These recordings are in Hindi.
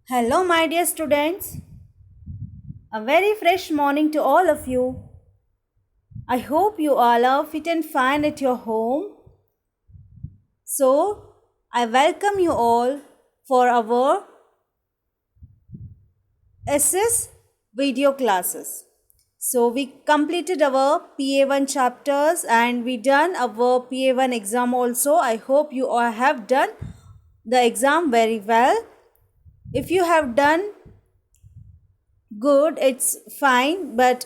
Hello, my dear students. A very fresh morning to all of you. I hope you all are fit and fine at your home. So, I welcome you all for our SS video classes. So, we completed our PA1 chapters and we done our PA1 exam also. I hope you all have done the exam very well. If you have done good, it's fine, but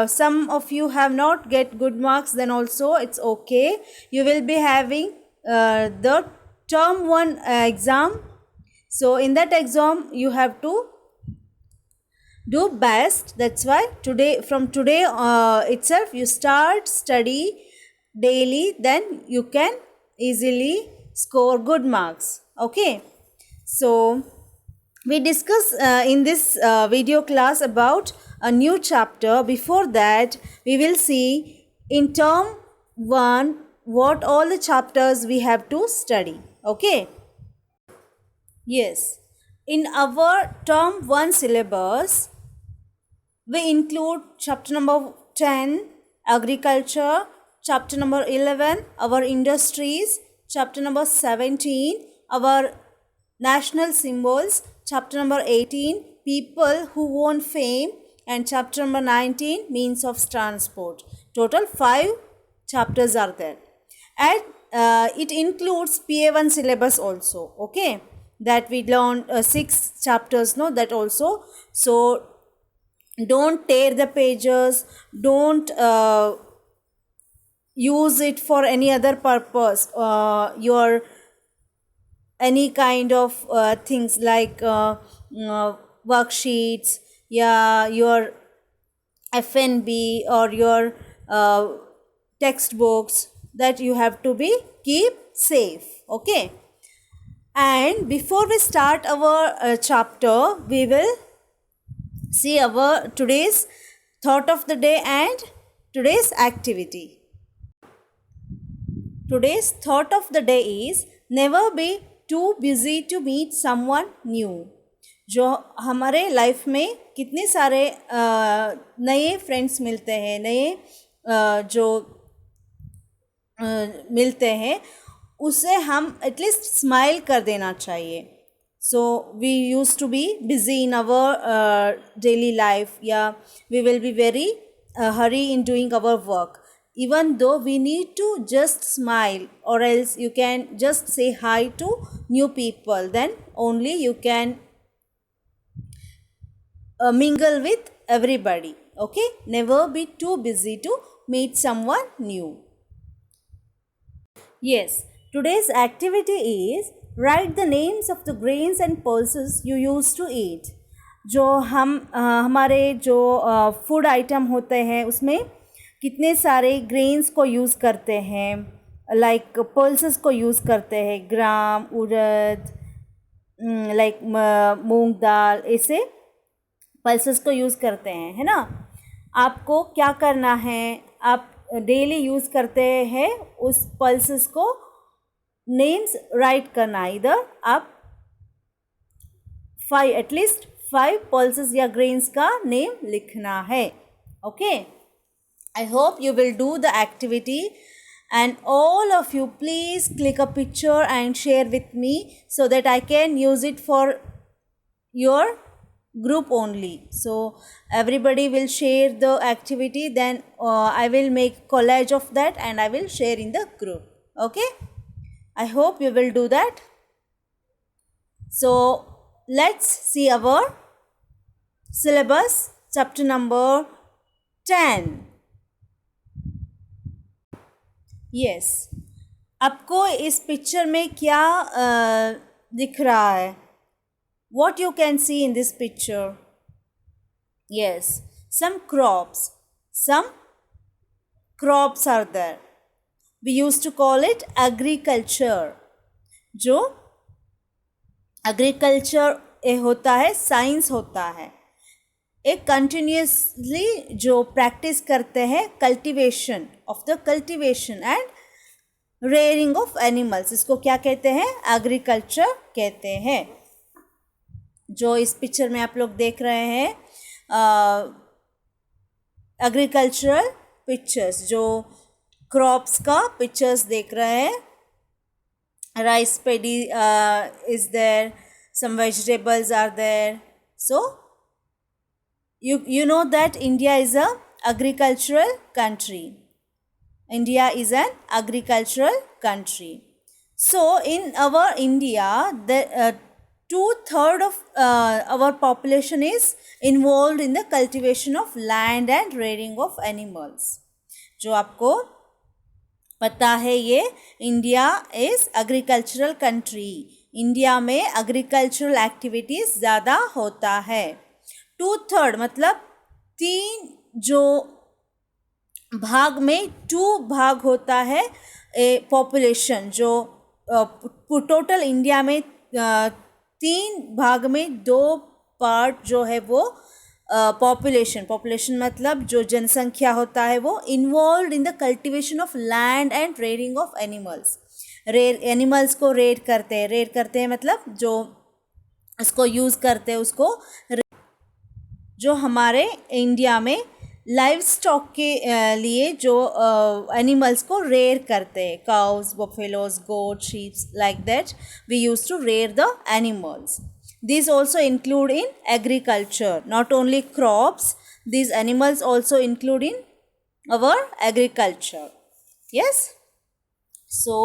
some of you have not get good marks, then also it's okay. You will be having the term 1 exam. So in that exam you have to do best. That's why from today itself you start study daily, then you can easily score good marks. Okay, so we discuss in this video class about a new chapter. Before that, we will see in term 1 what all the chapters we have to study. Okay, yes, in our term 1 syllabus we include chapter number 10 agriculture, chapter number 11 our industries, chapter number 17 our national symbols, chapter number 18 people who won fame, and chapter number 19 means of transport. Total 5 chapters are there, and it includes PA1 syllabus also. Okay, that we learned 6 chapters, no, that also. So don't tear the pages, don't use it for any other purpose. Your any kind of things like worksheets, yeah, your FNB or your textbooks, that you have to be keep safe. Okay, and before we start our chapter, we will see our today's thought of the day and today's activity. Today's thought of the day is never be too busy to meet someone new. जो हमारे लाइफ में कितने सारे नए फ्रेंड्स मिलते हैं, नए जो मिलते हैं, उसे हम एटलीस्ट स्माइल कर देना चाहिए. So we used to be busy in our daily life. Yeah, we will be very hurry in doing our work. Even though we need to just smile, or else you can just say hi to new people. Then only you can mingle with everybody. Okay, never be too busy to meet someone new. Yes, today's activity is write the names of the grains and pulses you used to eat. जो हम हमारे जो फूड आइटम होते हैं उसमें कितने सारे ग्रेन्स को यूज़ करते हैं, लाइक पल्सेस को यूज़ करते हैं, ग्राम, उड़द, लाइक मूंग दाल, ऐसे पल्सेस को यूज़ करते हैं, है ना. आपको क्या करना है, आप डेली यूज़ करते हैं उस पल्सेस को नेम्स राइट करना. इधर आप 5 एटलीस्ट 5 पल्सेस या ग्रेन्स का नेम लिखना है. Okay, I hope you will do the activity, and all of you please click a picture and share with me so that I can use it for your group only. So everybody will share the activity, then I will make collage of that and I will share in the group. Okay, I hope you will do that. So let's see our syllabus, chapter number 10. Yes, आपको इस पिक्चर में क्या दिख रहा है? What you can see in this picture? Yes, some crops are there. We used to call it agriculture. जो agriculture होता है, साइंस होता है, एक कंटिन्यूसली जो प्रैक्टिस करते हैं cultivation and rearing of animals, इसको क्या कहते हैं? एग्रीकल्चर कहते हैं. जो इस पिक्चर में आप लोग देख रहे हैं एग्रीकल्चरल पिक्चर्स, जो क्रॉप्स का पिक्चर्स देख रहे हैं. Rice paddy is there, some vegetables are there. So you know that India is a agricultural country. India is an agricultural country. So in our India, the 2/3 of our population is involved in the cultivation of land and rearing of animals. जो आपको पता है, ये India is agricultural country. India में एग्रीकल्चरल एक्टिविटीज़ ज़्यादा होता है. 2/3 मतलब 3 जो भाग में 2 भाग होता है पॉपुलेशन. जो टोटल इंडिया में 3 भाग में 2 पार्ट जो है वो पॉपुलेशन मतलब जो जनसंख्या होता है वो involve in the cultivation of land and rearing of animals. Animals को रेयर करते हैं मतलब जो उसको यूज़ करते हैं उसको. जो हमारे इंडिया में लाइव स्टॉक के लिए जो एनिमल्स को रेयर करते हैं, cows, buffaloes, goat, sheeps, like that we use to rear the animals. These also include in agriculture, not only crops, these animals also include in our agriculture. Yes, so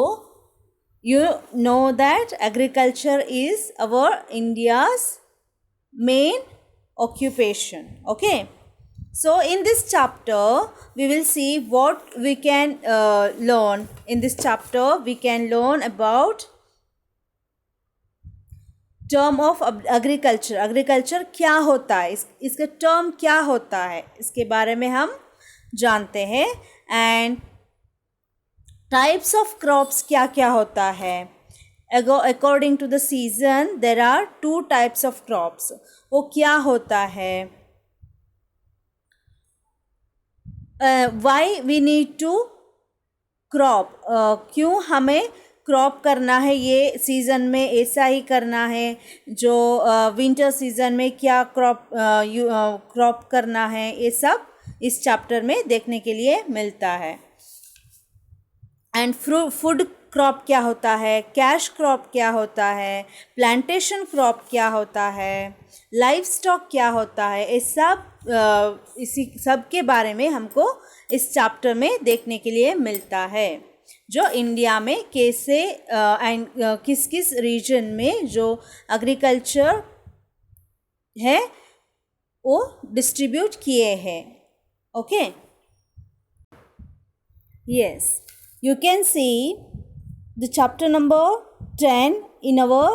you know that agriculture is our India's main occupation. Okay, so in this chapter we will see what we can learn. In this chapter we can learn about term of agriculture. Agriculture क्या होता है, इसका टर्म क्या होता है, इसके बारे में हम जानते हैं. एंड टाइप्स ऑफ क्रॉप्स क्या क्या होता है. According to the season there are 2 types of crops. वो क्या होता है. Why we need to crop, क्यों हमें क्रॉप करना है, ये सीज़न में ऐसा ही करना है. जो विंटर सीज़न में क्या क्रॉप करना है, ये सब इस चैप्टर में देखने के लिए मिलता है. एंड फूड क्रॉप क्या होता है, कैश क्रॉप क्या होता है, प्लांटेशन क्रॉप क्या होता है, लाइव स्टॉक क्या होता है, ये सब इसी सब के बारे में हमको इस चैप्टर में देखने के लिए मिलता है. जो इंडिया में कैसे एंड किस किस रीजन में जो एग्रीकल्चर है वो डिस्ट्रीब्यूट किए हैं. Okay, yes, you can see the chapter number 10 in our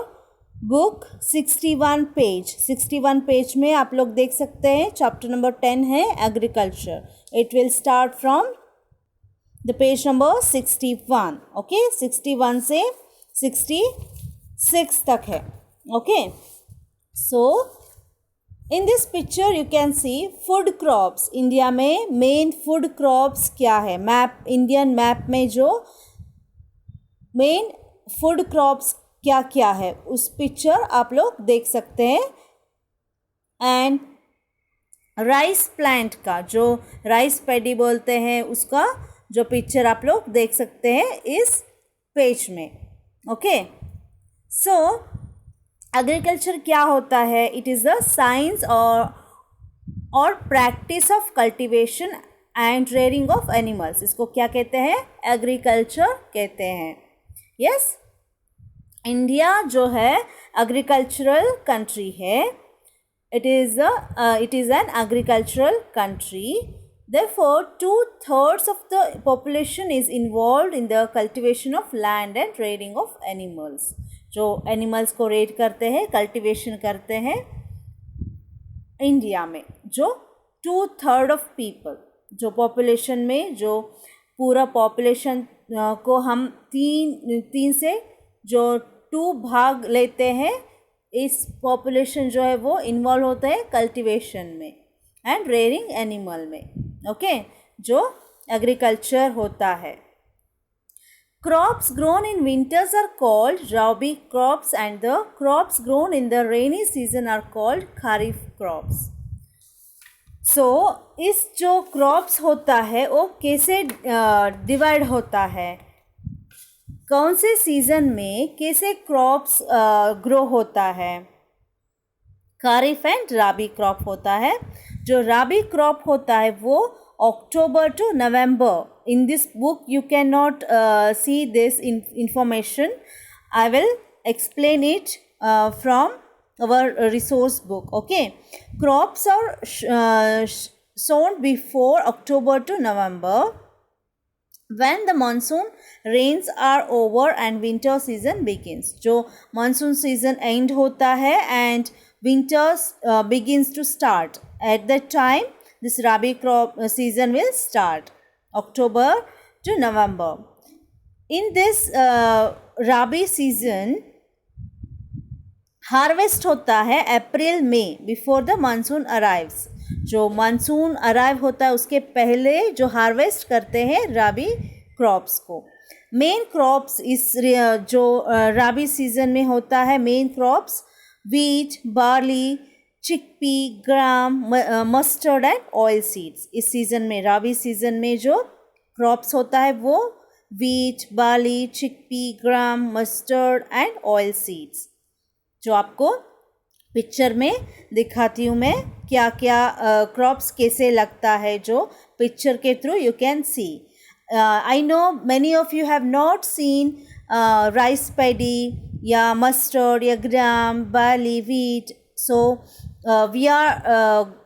book. 61 page, 61 page में आप लोग देख सकते हैं चैप्टर नंबर 10 है agriculture. It will start from the page number 61. okay, 61 से 66 तक है. okay, so in this picture you can see food crops. India में मेन फूड क्रॉप्स क्या है, मैप, इंडियन मैप में जो मेन फूड क्रॉप्स क्या क्या है उस पिक्चर आप लोग देख सकते हैं. एंड राइस प्लांट का, जो राइस पैडी बोलते हैं, उसका जो पिक्चर आप लोग देख सकते हैं इस पेज में. ओके, सो एग्रीकल्चर क्या होता है. इट इज़ द साइंस और practice of cultivation and rearing of animals. इसको क्या कहते हैं, एग्रीकल्चर कहते हैं. यस, इंडिया जो है एग्रीकल्चरल कंट्री है. It is an agricultural country. Therefore, 2/3 of the population is involved in the cultivation of land and rearing of animals. जो एनिमल्स को रेड करते हैं, कल्टिवेशन करते हैं इंडिया में. जो 2/3 ऑफ पीपल, जो पॉपुलेशन में जो पूरा पॉपुलेशन को हम तीन से जो 2 भाग लेते हैं, इस पॉपुलेशन जो है वो इन्वॉल्व होता है कल्टिवेशन में एंड रेयरिंग एनिमल में. ओके, जो एग्रीकल्चर होता है. Crops grown in winters are called rabi crops and the crops grown in the rainy season are called kharif crops. So इस जो crops होता है वो कैसे डिवाइड होता है, कौन से सीजन में कैसे क्रॉप्स ग्रो होता है. खारिफ एंड राबी क्रॉप होता है. जो राबी क्रॉप होता है वो October to November. In this book you can not see this information. I will explain it from our resource book. Okay, crops are sown before October to November when the monsoon rains are over and winter season begins. जो monsoon season end होता है and winters begins to start. At that time this rabi crop season will start, October to November. In this rabi season harvest होता है अप्रैल में, बिफोर द मानसून अराइव्स. जो मानसून अराइव होता है उसके पहले जो हार्वेस्ट करते हैं राबी क्रॉप्स को. मेन क्रॉप्स इस जो राबी सीजन में होता है, main crops wheat, barley, chickpea, gram, mustard and oil seeds. इस सीजन में, राबी सीजन में जो क्रॉप्स होता है वो wheat, barley, chickpea, gram, mustard and oil seeds. जो आपको पिक्चर में दिखाती हूँ मैं क्या क्या क्रॉप्स कैसे लगता है, जो पिक्चर के through you can see. I know many of you have not seen rice paddy या मस्टर्ड या gram, barley, wheat. So we are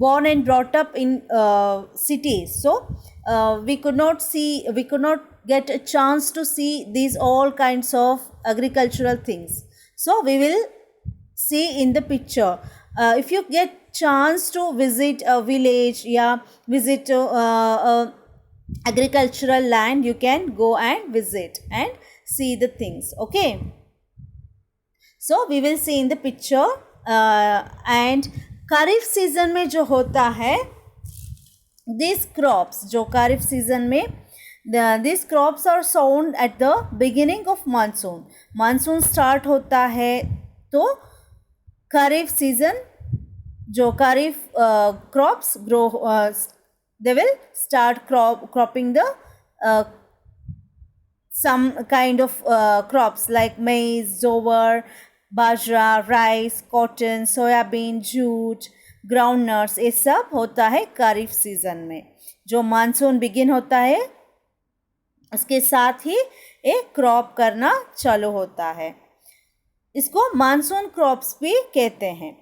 born and brought up in cities, so we could not get a chance to see these all kinds of agricultural things. So we will see in the picture. If you get chance to visit a village, visit a agricultural land, you can go and visit and see the things. Okay, so we will see in the picture. And kharif season में जो होता है, दिस क्रॉप्स जो खरीफ सीजन में, this crops are sown at the beginning of monsoon. Monsoon start होता है तो खरीफ सीजन जो kharif crops grow, they will start cropping the some kind of crops like maize, jowar, bajra, rice, cotton, soybean, jute, groundnuts. ये सब होता है खरीफ सीजन में. जो मानसून बिगिन होता है उसके साथ ही एक क्रॉप करना चालू होता है. इसको मानसून क्रॉप्स भी कहते हैं.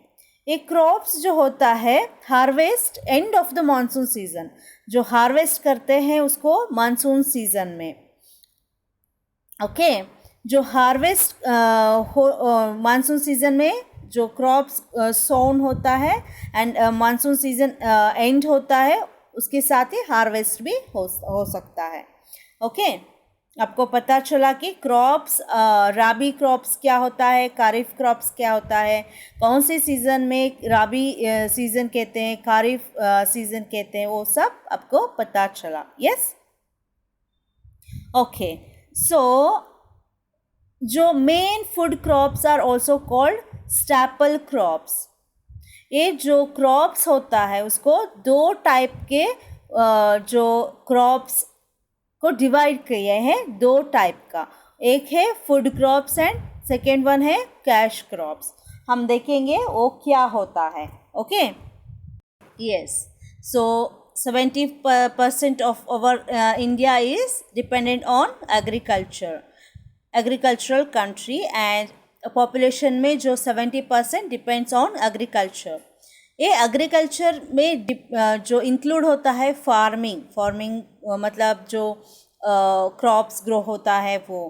ये क्रॉप्स जो होता है harvest end of the monsoon season. जो हार्वेस्ट करते हैं उसको मानसून सीजन में. ओके, जो हार्वेस्ट मानसून सीजन में जो क्रॉप्स सोन होता है एंड मानसून सीजन एंड होता है, उसके साथ ही हार्वेस्ट भी हो सकता है. ओके, आपको पता चला कि क्रॉप्स, राबी क्रॉप्स क्या होता है, खरीफ क्रॉप्स क्या होता है, कौन से सीज़न में राबी सीज़न कहते हैं, खरीफ सीज़न कहते हैं, वो सब आपको पता चला. Yes, okay. सो जो main food crops are also called staple crops. ये जो क्रॉप्स होता है उसको दो टाइप के जो क्रॉप्स को डिवाइड किए हैं, दो टाइप का. एक है food crops and second one है कैश क्रॉप्स. हम देखेंगे वो क्या होता है. Okay, yes. So 70% of our India is dependent on agricultural country, and population में जो 70% depends on agriculture. ये एग्रीकल्चर में जो इंक्लूड होता है फार्मिंग मतलब जो क्रॉप्स ग्रो होता है वो.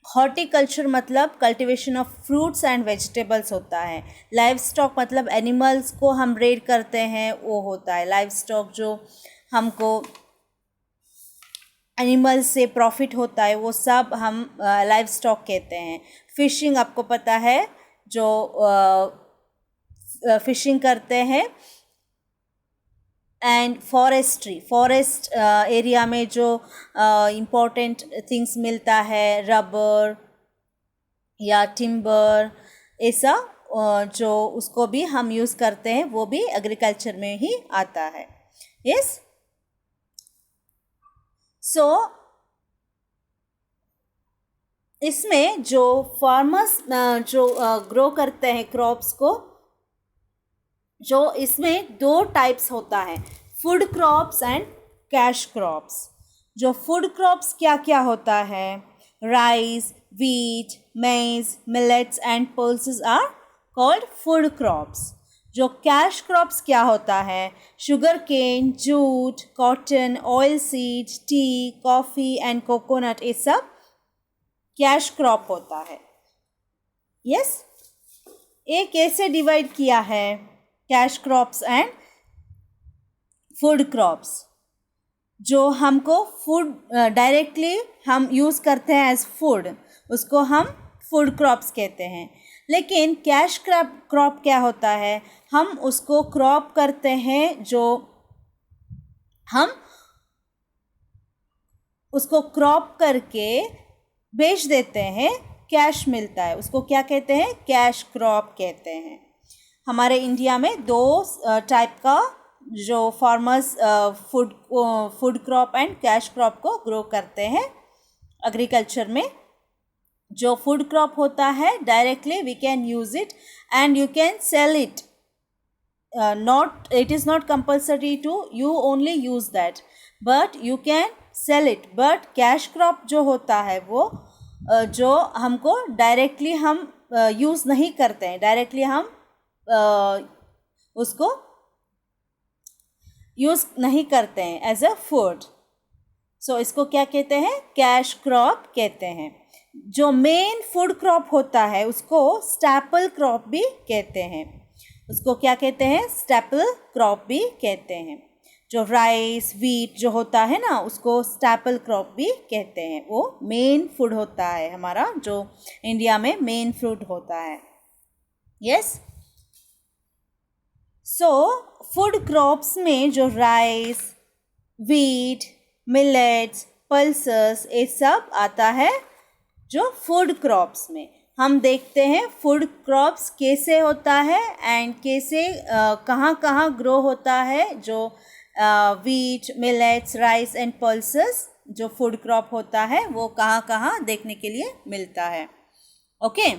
हॉर्टिकल्चर मतलब cultivation of fruits and vegetables होता है. लाइव स्टॉक मतलब एनिमल्स को हम रेड करते हैं वो होता है. लाइव स्टॉक जो हमको एनिमल्स से प्रॉफिट होता है वो सब हम लाइव स्टॉक कहते हैं. फिशिंग आपको पता है, जो फिशिंग करते हैं एंड फॉरेस्ट्री, फॉरेस्ट एरिया में जो इम्पोर्टेंट थिंग्स मिलता है, रबर या टिम्बर, ऐसा जो उसको भी हम यूज़ करते हैं, वो भी एग्रीकल्चर में ही आता है. यस. सो इसमें जो फार्मर्स जो ग्रो करते हैं क्रॉप्स को, जो इसमें 2 टाइप्स होता है, food crops and cash crops. जो फूड क्रॉप्स क्या क्या होता है, rice, wheat, maize, millets and pulses are called food crops. जो कैश क्रॉप्स क्या होता है, sugarcane, jute, cotton, oil seeds, tea, coffee and coconut, ये सब कैश क्रॉप होता है. यस. ये कैसे डिवाइड किया है, cash crops and food crops. जो हमको फूड डायरेक्टली हम यूज़ करते हैं एज फूड, उसको हम फूड क्रॉप्स कहते हैं. लेकिन कैश क्रॉप क्या होता है, हम उसको क्रॉप करते हैं, जो हम उसको क्रॉप करके बेच देते हैं, कैश मिलता है, उसको क्या कहते हैं, कैश क्रॉप कहते हैं. हमारे इंडिया में 2 टाइप का जो farmers food crop and cash crop को ग्रो करते हैं एग्रीकल्चर में. जो फूड क्रॉप होता है, directly we can use it and you can sell it. Not, it is not compulsory to you only use that, but you can sell it. But cash crop जो होता है, वो जो हमको डायरेक्टली हम यूज़ नहीं करते हैं, डायरेक्टली हम उसको यूज़ नहीं करते हैं एज अ फूड. सो इसको क्या कहते हैं, कैश क्रॉप कहते हैं. जो मेन फूड क्रॉप होता है, उसको स्टैपल क्रॉप भी कहते हैं. उसको क्या कहते हैं, स्टैपल क्रॉप भी कहते हैं. जो राइस, व्हीट जो होता है ना, उसको स्टैपल क्रॉप भी कहते हैं. वो मेन फूड होता है हमारा, जो इंडिया में मेन फूड होता है. यस. सो फूड क्रॉप्स में जो राइस, व्हीट, मिलेट्स, पल्सेस, ये सब आता है जो फूड क्रॉप्स में. हम देखते हैं फूड क्रॉप्स कैसे होता है एंड कैसे कहाँ कहाँ ग्रो होता है. जो wheat, millets, rice and pulses जो फूड क्रॉप होता है, वो कहाँ कहाँ देखने के लिए मिलता है. Okay.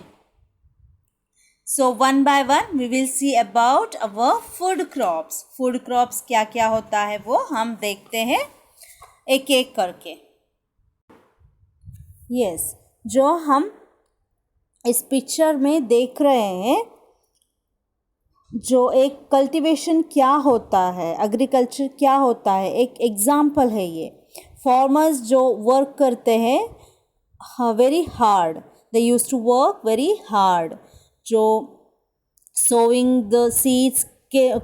So one by one we will see about our food crops. Food crops क्या क्या होता है वो हम देखते हैं एक एक करके. यस. जो हम इस पिक्चर में देख रहे हैं, जो एक कल्टीवेशन क्या होता है, एग्रीकल्चर क्या होता है, एक एग्जाम्पल है ये. फार्मर्स जो वर्क करते हैं very hard, they use to work very hard. जो सोइंग द सीड्स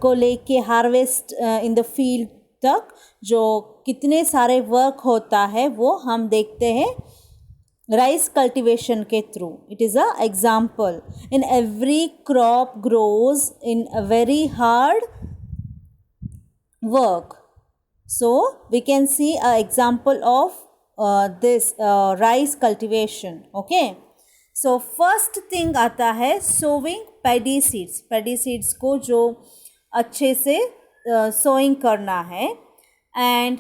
को लेके हार्वेस्ट इन द फील्ड तक जो कितने सारे वर्क होता है, वो हम देखते हैं राइस कल्टीवेशन के through. It is a example. In every crop grows in a very hard work. So we can see a example of this rice cultivation. Okay. So first thing आता है sowing paddy seeds. Paddy seeds को जो अच्छे से सोइंग करना है, एंड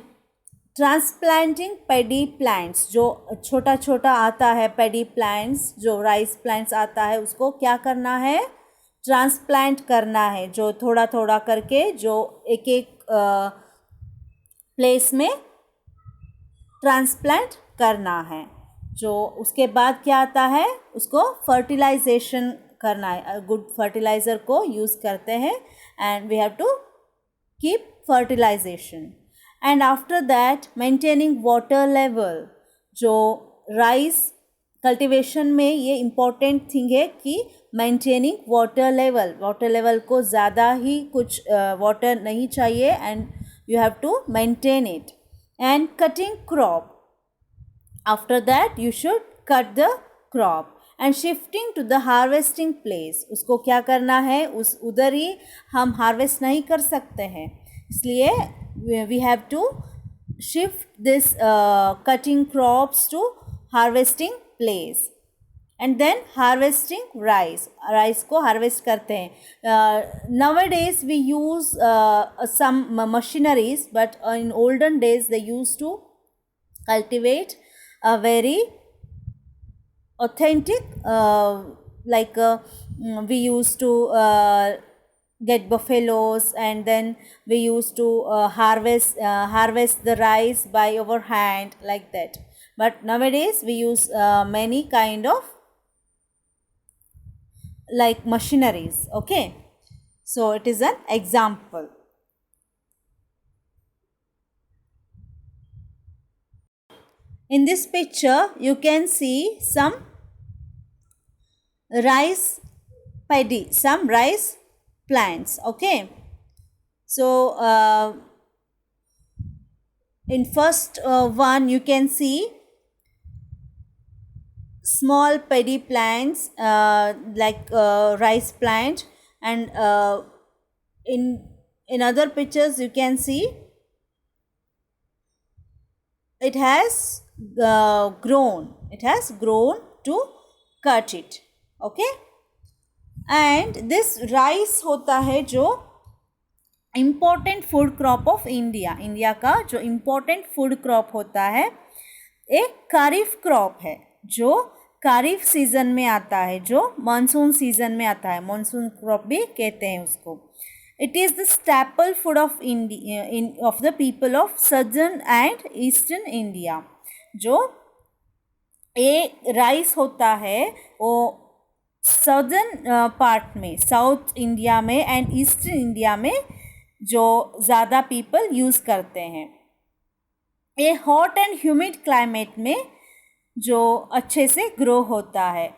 ट्रांसप्लांटिंग पैडी प्लांट्स. जो छोटा छोटा आता है पैडी प्लांट्स, जो राइस प्लांट्स आता है, उसको क्या करना है, ट्रांसप्लांट करना है. जो थोड़ा थोड़ा करके जो एक एक प्लेस में ट्रांसप्लांट करना है. जो उसके बाद क्या आता है, उसको फर्टिलाइजेशन करना है. गुड फर्टिलाइज़र को यूज़ करते हैं and we have to keep fertilization. And after that maintaining water level. जो राइस कल्टीवेशन में ये इम्पॉर्टेंट थिंग है कि maintaining water level. Water level को ज़्यादा ही कुछ वाटर नहीं चाहिए and you have to maintain it. And cutting crop. After that you should cut the crop and shifting to the harvesting place. उसको क्या करना है, उधर ही हम हार्वेस्ट नहीं कर सकते हैं. इसलिए we have to shift this cutting crops to harvesting place. And then harvesting rice को harvest करते हैं. Nowadays we use some machineries, but in olden days they used to cultivate a very authentic, we used to get buffaloes, and then we used to harvest the rice by our hand, like that. But nowadays we use many kind of like machineries. Okay, so it is an example. In this picture you can see some rice paddy, some rice plants. Okay, so in first one you can see small paddy plants, rice plant, and in other pictures you can see it has grown to cut it. Okay, and this rice होता है जो important food crop of India का जो important food crop होता है, एक खरीफ क्रॉप है जो खरीफ सीजन में आता है, जो मानसून सीजन में आता है, मानसून क्रॉप भी कहते हैं उसको. It is the staple food of India, of the people of southern and eastern India. जो राइस होता है वो सदर्न पार्ट में, साउथ इंडिया में एंड ईस्टर्न इंडिया में जो ज़्यादा पीपल यूज़ करते हैं. ये हॉट एंड ह्यूमिड क्लाइमेट में जो अच्छे से ग्रो होता है.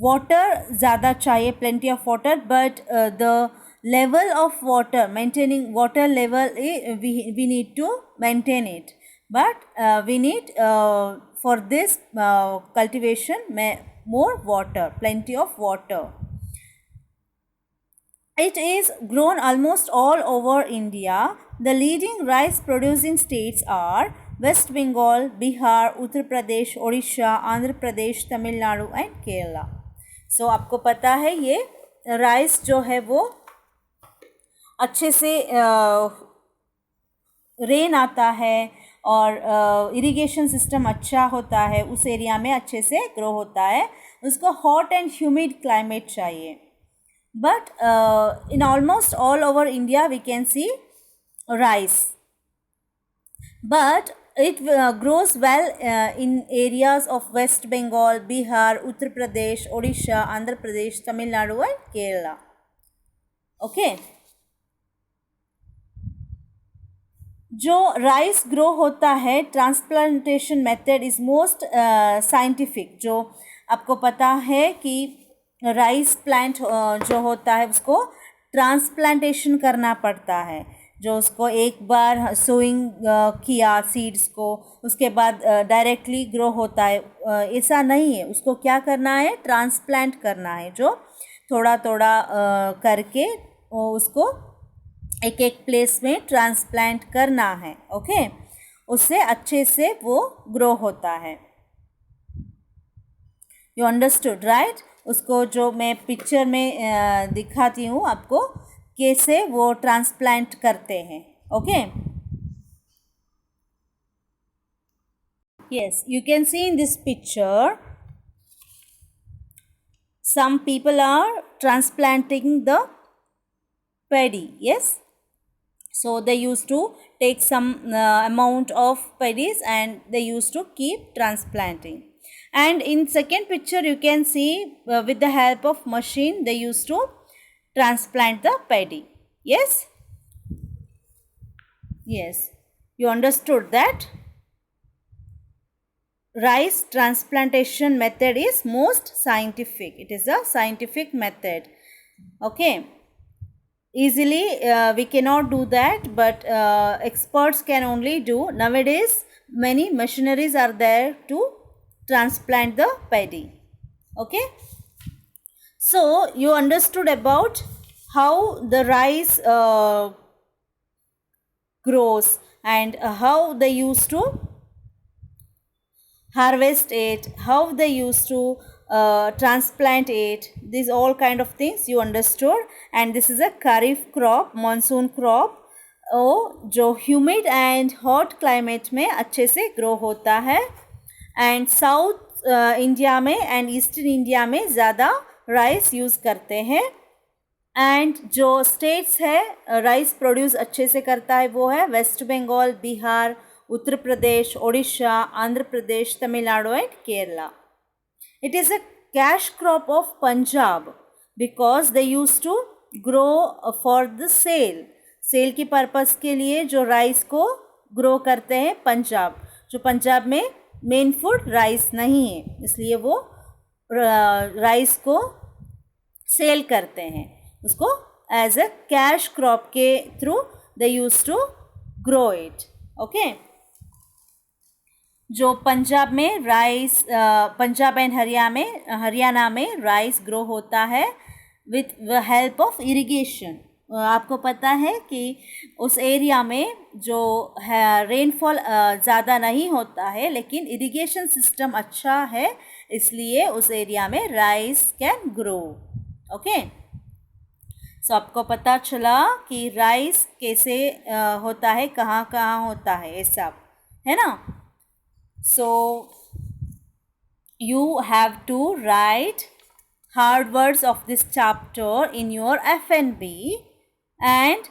वाटर ज़्यादा चाहिए, plenty of water, but the level of water, maintaining water level, we need to maintain it, but we need for this cultivation more water, plenty of water. It is grown almost all over India. The leading rice producing states are West Bengal, Bihar, Uttar Pradesh, Odisha, Andhra Pradesh, Tamil Nadu and Kerala. So आपको पता है ये राइस जो है वो अच्छे से रेन आता है और इरिगेशन सिस्टम अच्छा होता है, उस एरिया में अच्छे से ग्रो होता है. उसको हॉट एंड ह्यूमिड क्लाइमेट चाहिए. But in almost all over India we can see rice, but it grows well in areas of West Bengal, Bihar, Uttar Pradesh, Odisha, Andhra Pradesh, Tamil Nadu and Kerala. Okay, जो राइस ग्रो होता है, transplantation method is most scientific. जो आपको पता है कि राइस प्लांट जो होता है उसको ट्रांसप्लांटेशन करना पड़ता है. जो उसको एक बार सोइंग किया सीड्स को, उसके बाद डायरेक्टली ग्रो होता है, ऐसा नहीं है. उसको क्या करना है, ट्रांसप्लांट करना है, जो थोड़ा थोड़ा करके उसको एक एक प्लेस में ट्रांसप्लांट करना है. ओके, उससे अच्छे से वो ग्रो होता है. You understood right? उसको जो मैं पिक्चर में दिखाती हूँ आपको कैसे वो ट्रांसप्लांट करते हैं. Okay, yes, you can C in this picture some people are transplanting the paddy. Yes, so they used to take some amount of paddies and they used to keep transplanting. And in second picture you can see with the help of machine they used to transplant the paddy. Yes, yes, you understood that rice transplantation method is most scientific. It is a scientific method. Okay, easily we cannot do that, but experts can only do. Nowadays many machineries are there to transplant the paddy. Okay, so you understood about how the rice grows, and how they used to harvest it, how they used to transplant it, these all kind of things you understood. And this is a kharif crop, monsoon crop, जो humid and hot climate में अच्छे से grow होता है, and south इंडिया में and ईस्टर्न इंडिया में ज़्यादा राइस यूज़ करते हैं. एंड जो स्टेट्स है राइस प्रोड्यूस अच्छे से करता है वो है West Bengal, Bihar, Uttar Pradesh, Odisha, Andhra Pradesh, Tamil Nadu and Kerala. It is a cash crop of Punjab because they use to grow for the sale की पर्पस के लिए जो राइस को ग्रो करते हैं पंजाब. जो पंजाब में मेन फूड राइस नहीं है, इसलिए वो राइस को सेल करते हैं, उसको एज अ कैश क्रॉप के through they use to grow it. Okay, जो पंजाब में राइस, पंजाब एंड हरियाणा में राइस ग्रो होता है with the help of irrigation. आपको पता है कि उस एरिया में जो है रेनफॉल ज़्यादा नहीं होता है, लेकिन इरिगेशन सिस्टम अच्छा है, इसलिए उस एरिया में राइस कैन ग्रो. ओके, सो आपको पता चला कि राइस कैसे होता है, कहाँ कहाँ होता है, ये सब है ना. सो you have to write hard words of this chapter in your FNB and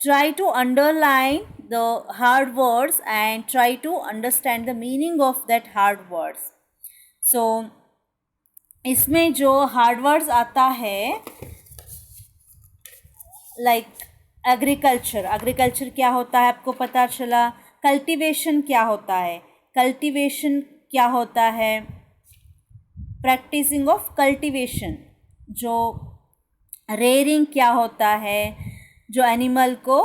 try to underline the hard words and try to understand the meaning of that hard words. So इसमें जो hard words आता है like agriculture क्या होता है आपको पता चला. cultivation क्या होता है, cultivation क्या होता है, प्रैक्टिसिंग ऑफ कल्टीवेशन. जो रेयरिंग क्या होता है, जो एनिमल को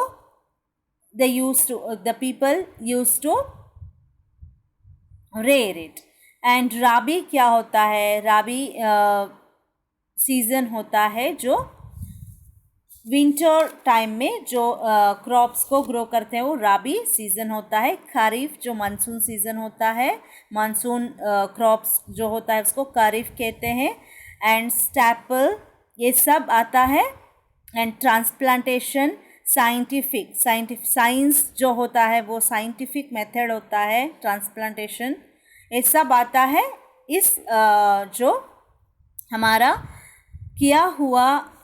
the people use to rear it. And rabi क्या होता है, राबी सीजन होता है जो विंटर टाइम में जो क्रॉप्स को ग्रो करते हैं वो राबी सीज़न होता है. खारिफ जो मानसून सीज़न होता है, मानसून क्रॉप्स जो होता है उसको खारिफ कहते हैं. एंड स्टैपल ये सब आता है. एंड ट्रांसप्लांटेशन, साइंस जो होता है वो साइंटिफिक मेथड होता है ट्रांसप्लांटेशन, ये सब आता है इस जो हमारा किया हुआ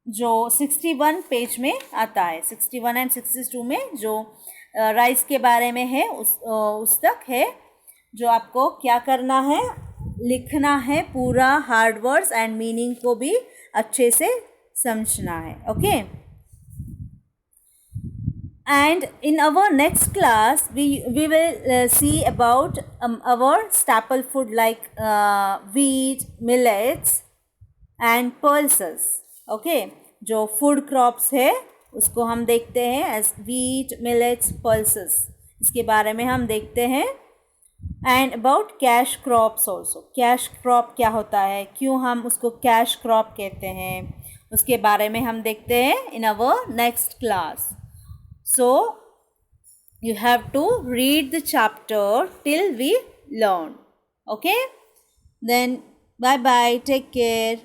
जो 61 पेज में आता है. 61 एंड 62 में जो राइस के बारे में है उस तक है. जो आपको क्या करना है, लिखना है पूरा हार्ड वर्ड्स एंड मीनिंग को भी अच्छे से समझना है. Okay, and in our next class we will see about our staple food like wheat, millets and pulses. Okay, जो फूड क्रॉप्स है उसको हम देखते हैं एज वीट, मिलेट्स, पल्सेस, इसके बारे में हम देखते हैं. And about cash crops also, cash crop क्या होता है, क्यों हम उसको कैश क्रॉप कहते हैं, उसके बारे में हम देखते हैं in our next class. So you have to read the chapter till we learn. Okay, then bye bye, take care.